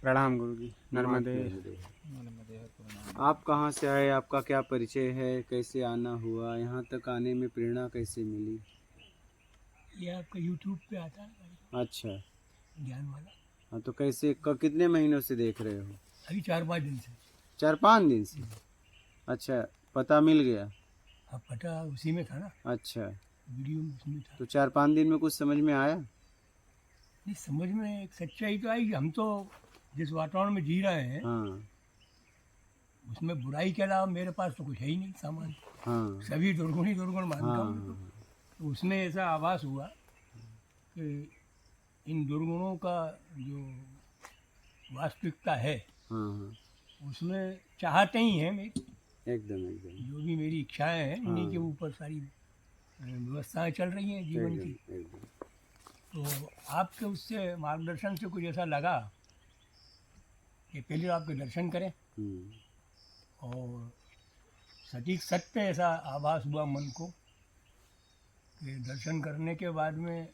प्रणाम गुरु जी। नर्मदे। आप कहाँ से आए, आपका क्या परिचय है, कैसे आना हुआ, यहाँ तक आने में प्रेरणा कैसे मिली? ये आपका यूट्यूब पे आता है ना अच्छा। ज्ञान वाला। हाँ, तो कैसे कितने महीनों से देख रहे हो? अभी 4-5 दिन से। 4-5 दिन से। अच्छा, पता मिल गया? अब पता उसी में था ना, अच्छा, वीडियो में उसमें था। तो 4-5 दिन में कुछ समझ में आया? नहीं, समझ में एक सच्चाई तो आई कि हम तो जिस वातावरण में जी रहे हैं हाँ उसमें बुराई के अलावा मेरे पास तो कुछ है ही नहीं सामान। हाँ सभी दुर्गुण ही दुर्गुण मानता हाँ हूँ। तो उसमें ऐसा आभास हुआ कि इन दुर्गुणों का जो वास्तविकता है हाँ, उसमें चाहते ही हैं मेरी, एकदम एकदम जो भी मेरी इच्छाएं हैं उन्हीं के हाँ। ऊपर सारी व्यवस्थाएं चल रही हैं जीवन की। एकदम एकदम। तो आपके उससे मार्गदर्शन से कुछ ऐसा लगा कि पहले आपके दर्शन करें, और सटीक सत्य ऐसा आभास हुआ मन को कि दर्शन करने के बाद में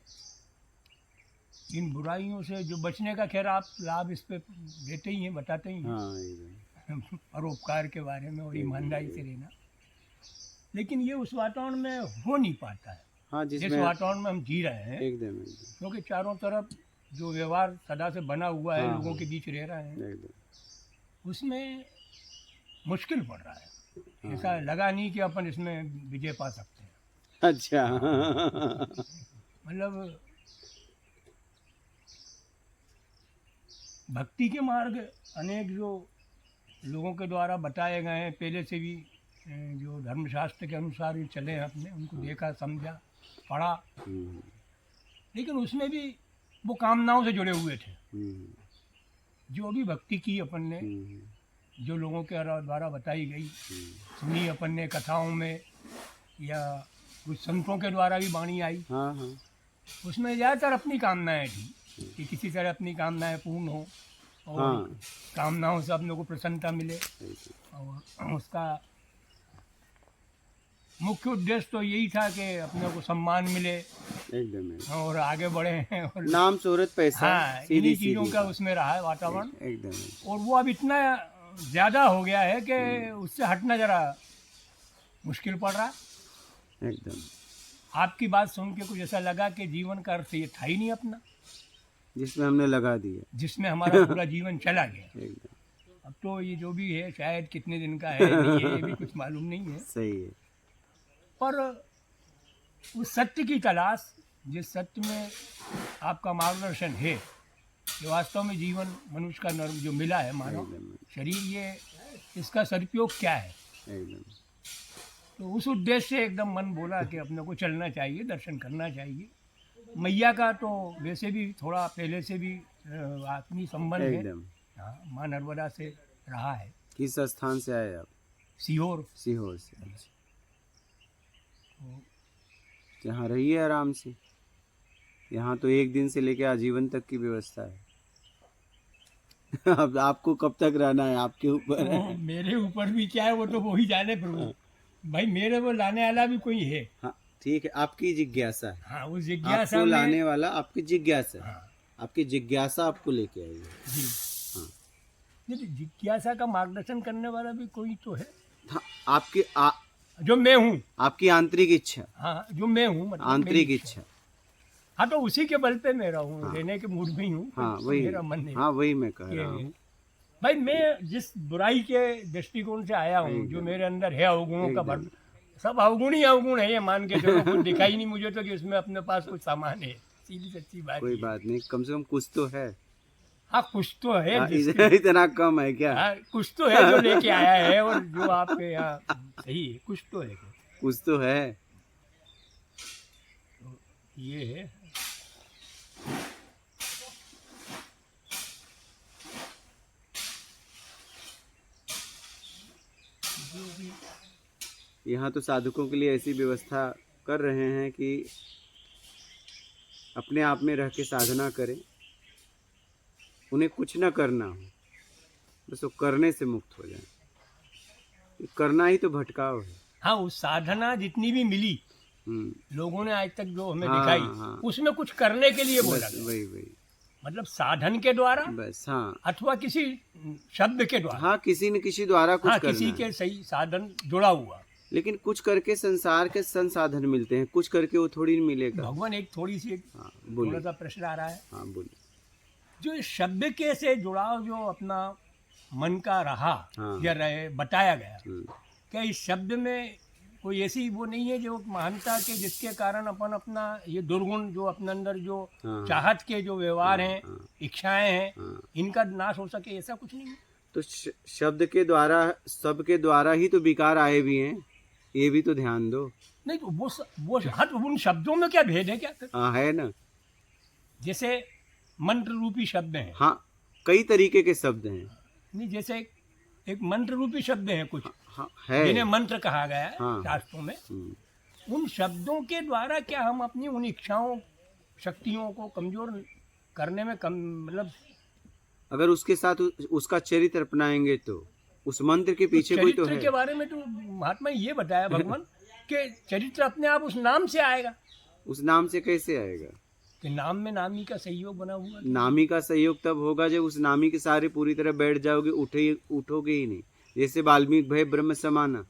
इन बुराइयों से जो बचने का, खैर आप लाभ इस पे देते ही हैं, बताते ही हैं हाँ एकदम परोपकार के बारे में और ईमानदारी से रहना, लेकिन ये उस वातावरण में हो नहीं पाता है हाँ, जिस जिसमें वातावरण में हम जी रहे हैं। एकदम एकदम क्योंकि चारों तरफ जो व्यवहार सदा से बना हुआ है, हाँ, लोगों हाँ। के बीच रह रहे हैं, एकदम। उसमें मुश्किल पड़ रहा है। हाँ। ऐसा लगा नहीं कि अपन इसमें विजय पा सकते हैं। अच्छा मतलब भक्ति के मार्ग अनेक जो लोगों के द्वारा बताए गए हैं, पहले से भी जो धर्मशास्त्र के अनुसार ही चले हैं, अपने उनको देखा, समझा, पढ़ा, लेकिन उसमें भी वो कामनाओं से जुड़े हुए थे। जो भी भक्ति की अपन ने, जो लोगों के द्वारा बताई गई, सुनी अपन ने कथाओं में या कुछ संतों के द्वारा भी वाणी आई, हाँ हाँ उसमें ज़्यादातर अपनी कामनाएं थी कि किसी तरह अपनी कामनाएं पूर्ण हो और हाँ। कामनाओं से अपने को प्रसन्नता मिले, और उसका मुख्य उद्देश्य तो यही था कि अपने को सम्मान मिले एकदम और आगे बढ़े और नाम शोहरत पैसा। हाँ, इन्हीं चीज़ों का उसमें रहा है वातावरण। एकदम और वो अब इतना ज़्यादा हो गया है कि उससे हटना ज़रा मुश्किल पड़ रहा है। एकदम। आपकी बात सुन के कुछ ऐसा लगा कि जीवन का अर्थ ये था ही नहीं अपना, जिसमें हमने लगा दिया, जिसमें हमारा पूरा जीवन चला गया। एकदम अब तो ये जो भी है शायद कितने दिन का है, नहीं है, ये भी कुछ मालूम नहीं है। सही है। पर उस सत्य की तलाश, जिस सत्य में आपका मार्गदर्शन है, कि वास्तव में जीवन मनुष्य का नर्म जो मिला है, मानव शरीर, ये इसका सदुपयोग क्या है, एकदम। तो उस उद्देश्य से एकदम मन बोला कि अपने को चलना चाहिए, दर्शन करना चाहिए। मैया का तो वैसे भी थोड़ा पहले से भी आत्मीय संबंध है। एकदम। हाँ, माँ नर्मदा से रहा है। किस स्थान से आए आप? सीहोर। सीहोर से। यहाँ रहिए आराम से। यहाँ तो एक दिन से लेकर आजीवन तक की व्यवस्था है। अब आपको कब तक रहना है, आपके ऊपर है। मेरे ऊपर भी क्या है वो तो वो ही जाने प्रभु। भाई मेरे वो लाने वाला भी कोई है। हाँ ठीक है, आपकी जिज्ञासा है। हाँ, उस जिज्ञासा आपको में लाने वाला आपकी जिज्ञासा है। हाँ, आपकी जिज्ञासा आपको लेके आई है। जी। हाँ। नहीं, जिज्ञासा का मार्गदर्शन करने वाला भी कोई तो है। हाँ, आपकी जो मैं हूँ। आपकी आंतरिक इच्छा। हाँ, जो मैं हूँ, मतलब आंतरिक इच्छा। हाँ, तो उसी के बल पे मैं रहूँ। हाँ। रहने के मूड में ही हूँ। हाँ तो वही। मेरा मन है। हाँ वही मैं कह रहा हूँ। भाई मैं जिस बुराई के दृष्टिकोण से आया हूँ, जो मेरे अंदर है अवगुणों का भर, सब अवगुण ही अवगुण है, ये मान के चलो। कुछ दिखाई नहीं मुझे तो कि उसमें अपने पास कुछ सामान है। सीधी सच्ची बात। कोई बात नहीं, कम से कम कुछ तो है। हाँ, कुछ तो है। इतना कम है क्या? हाँ, कुछ तो है जो लेके आया है, और जो आपके यहाँ सही है, कुछ तो है। कुछ तो है। तो ये है। यहाँ तो साधकों के लिए ऐसी व्यवस्था कर रहे हैं कि अपने आप में रह के साधना करें, उन्हें कुछ ना करना हो, बस वो करने से मुक्त हो जाए। करना ही तो भटकाव है। हाँ, उस साधना जितनी भी मिली लोगों ने आज तक जो हमें दिखाई, हाँ। उसमें कुछ करने के लिए बोला। वही वही मतलब साधन के द्वारा बस। हाँ अथवा किसी शब्द के द्वारा। हाँ, किसी न किसी द्वारा कुछ हाँ, करना किसी है। के सही साधन जुड़ा हुआ। लेकिन कुछ करके संसार के संसाधन मिलते हैं, कुछ करके वो थोड़ी न मिलेगा। भगवान एक थोड़ी सी हाँ थोड़ा बोलिए। सा प्रश्न आ रहा है, हाँ बोलिए। जो इस शब्द के से जुड़ाव जो अपना मन का रहा हाँ। या रहे बताया गया, हम्म, क्या इस शब्द में कोई ऐसी वो नहीं है जो महानता के जिसके कारण अपन अपना ये दुर्गुण जो अपने अंदर जो हाँ। चाहत के जो व्यवहार हैं, हाँ। इच्छाएं हैं, हाँ। इनका नाश हो सके, ऐसा कुछ नहीं है? तो शब्द के द्वारा, सबके द्वारा ही तो विकार आए भी हैं, ये भी तो ध्यान दो। नहीं तो वो हाँ, तो उन शब्दों में क्या भेद है क्या? हाँ है ना। जैसे मंत्र रूपी शब्द हैं। हाँ, कई तरीके के शब्द हैं। नहीं, जैसे एक मंत्र रूपी शब्द हैं कुछ, हाँ है। जिन्हें मंत्र कहा गया है हाँ। शास्त्रों में। हम्म, उन शब्दों के द्वारा क्या हम अपनी उन इच्छाओं शक्तियों को कमजोर करने में कम मतलब अगर उसके साथ उसका चरित्र अपनाएंगे तो उस मंत्र के पीछे कोई तो चरित्र है। के बारे में तो महात्मा ये बताया भगवान कि चरित्र अपने आप उस नाम से आएगा। उस नाम से कैसे आएगा? कि नाम में नामी का सहयोग बना हुआ है। नामी का सहयोग तब होगा जब उस नामी के सारे पूरी तरह बैठ जाओगे, उठोगे ही नहीं। जैसे वाल्मीकि भय ब्रह्म समाना,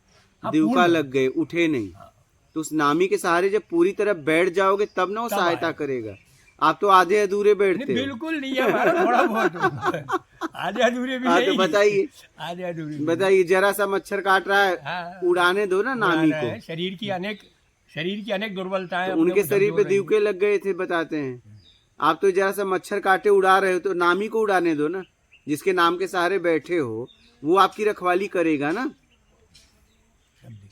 हाँ, दिवका पूर्ण। लग गए, उठे नहीं। हाँ। तो उस नामी के सहारे जब पूरी तरह बैठ जाओगे तब ना वो तब सहायता आएगा। करेगा। आप तो आधे अधूरे बैठते नहीं, हो। बिल्कुल नहीं है हमारा, थोड़ा बहुत आधे अधूरे भी हाँ तो नहीं। बताइए, आधे अधूरे भी बताइए, जरा सा मच्छर काट रहा है, हाँ। उड़ाने दो ना नामी उड़ाना है। को। शरीर की अनेक दुर्बलताएं तो अपने उनके को शरीर पे झकझोर रही हैं। दिवके लग गए थे बताते हैं। आप तो जरा सा मच्छर काटे उड़ा रहे हो, तो नामी को उड़ाने दो ना। जिसके नाम के सहारे बैठे हो वो आपकी रखवाली करेगा ना।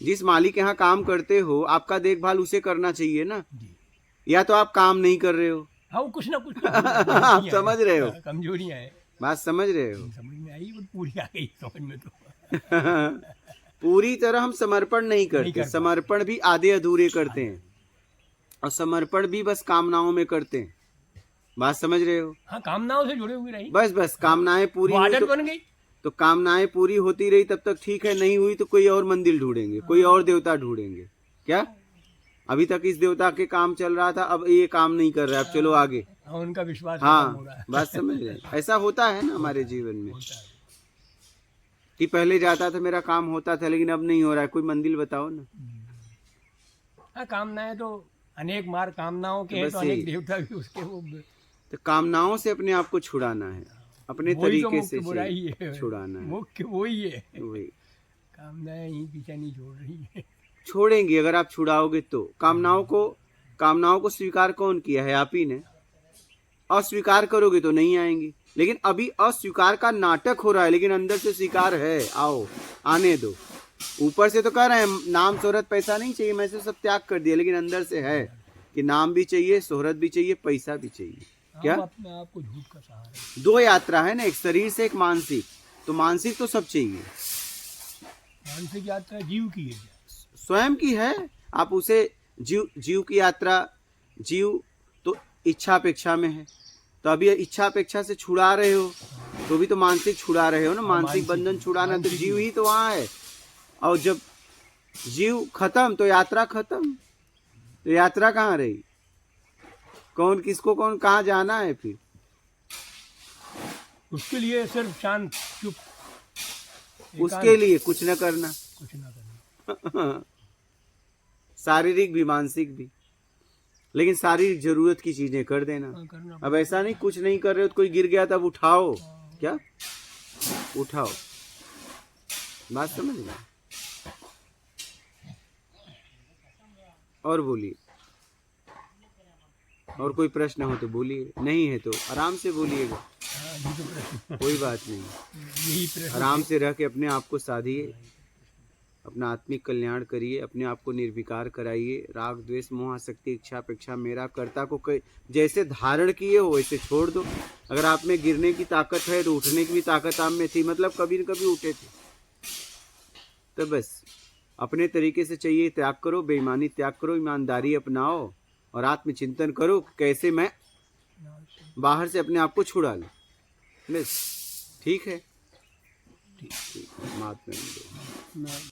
जिस मालिक के यहाँ काम करते हो आपका देखभाल उसे करना चाहिए ना। जी। या तो आप काम नहीं कर रहे हो। हाँ, वो कुछ ना कुछ आप समझ रहे हो, कमजोरियां हैं। बात समझ रहे हो। समझ में आई, वो पूरी आ गई समझ में तो। पूरी तरह हम समर्पण नहीं नहीं करते, कर पाते। समर्पण भी आधे अधूरे करते हैं, और समर्पण भी बस कामनाओं में करते हैं। बात समझ रहे हो। हाँ, कामनाओं से जुड़े हुए रही, बस बस कामनाएं पूरी वो हुई आदत तो, बन गई। तो कामनाएं पूरी होती रही तब तक ठीक है, नहीं हुई तो कोई और मंदिर ढूंढेंगे, कोई और देवता ढूंढेंगे। क्या अभी तक इस देवता के काम चल रहा था, अब ये काम नहीं कर रहा, अब चलो आगे। हाँ, उनका विश्वास खत्म हो हाँ रहा है। बात समझ रहे हैं। ऐसा होता है ना हमारे जीवन में होता है। कि पहले जाता था मेरा काम होता था, लेकिन अब नहीं हो रहा है। कोई मंदिर बताओ ना। हाँ, कामनाएं तो अनेक मार कामनाओं के हैं, बस तो अनेक यही। देवता भी उसके वो तो कामनाओं से अपने आप को छुड़ाना है, अपने वही तो तरीके मुख्य से बुराई है, छुड़ाना है। मुख्य वही है। वही कामनाएं ही पीछा नहीं छोड़ रही है। छोड़ेंगी अगर आप छुड़ाओगे तो। कामनाओं को स्वीकार कौन किया है? आप ही ने। अस्वीकार करोगे तो नहीं आएंगी। लेकिन अभी अस्वीकार का नाटक हो रहा है, लेकिन अंदर से स्वीकार है। आओ, आने दो। ऊपर से तो कह रहे हैं नाम शोहरत पैसा नहीं चाहिए, मैं से सब त्याग कर दिया, लेकिन अंदर से है कि नाम भी चाहिए, शोहरत भी चाहिए, पैसा भी चाहिए। क्या हम अपने आप को झूठ का सहारा। दो यात्रा है ना, एक शरीर से एक मानसिक। तो मानसिक तो सब चाहिए, मानसिक यात्रा जीव की है। स्वयं की है। आप उसे जीव की यात्रा, जीव तो इच्छा अपेक्षा में है। तो अभी इच्छा अपेक्षा से छुड़ा रहे हो, तो भी तो मानसिक छुड़ा रहे हो ना। मानसिक बंधन छुड़ाना तो जीव ही तो वहाँ है। और जब जीव खत्म तो यात्रा खत्म। तो यात्रा कहाँ रही? कौन किसको कौन कहाँ जाना है फिर? उसके लिए सिर्फ शांत चुप, उसके लिए कुछ न करना, कुछ ना करना। शारीरिक भी मानसिक भी। लेकिन शारीरिक जरूरत की चीजें कर देना। करना अब ऐसा नहीं कुछ नहीं कर रहे हो तो कोई गिर गया तब उठाओ। क्या उठाओ? बात समझ गए? और बोलिए। और कोई प्रश्न हो तो बोलिए, नहीं है तो आराम से बोलिएगा, यही तो प्रश्न, कोई बात नहीं। यही प्रश्न। आराम से रह के अपने आप को साधिए, अपना आत्मिक कल्याण करिए, अपने आप को निर्विकार कराइए। राग द्वेष मोह आसक्ति इच्छा अपेक्षा मेरा कर्ता को जैसे धारण किए हो वैसे छोड़ दो। अगर आप में गिरने की ताकत है तो उठने की भी ताकत आप में थी, मतलब कभी न कभी उठे थे। तो बस अपने तरीके से चाहिए त्याग करो, बेईमानी त्याग करो, ईमानदारी अपनाओ और आत्मचिंतन करो कैसे मैं बाहर से अपने आप को छुड़ा लूं। बस ठीक है। ठीक, महात्मा।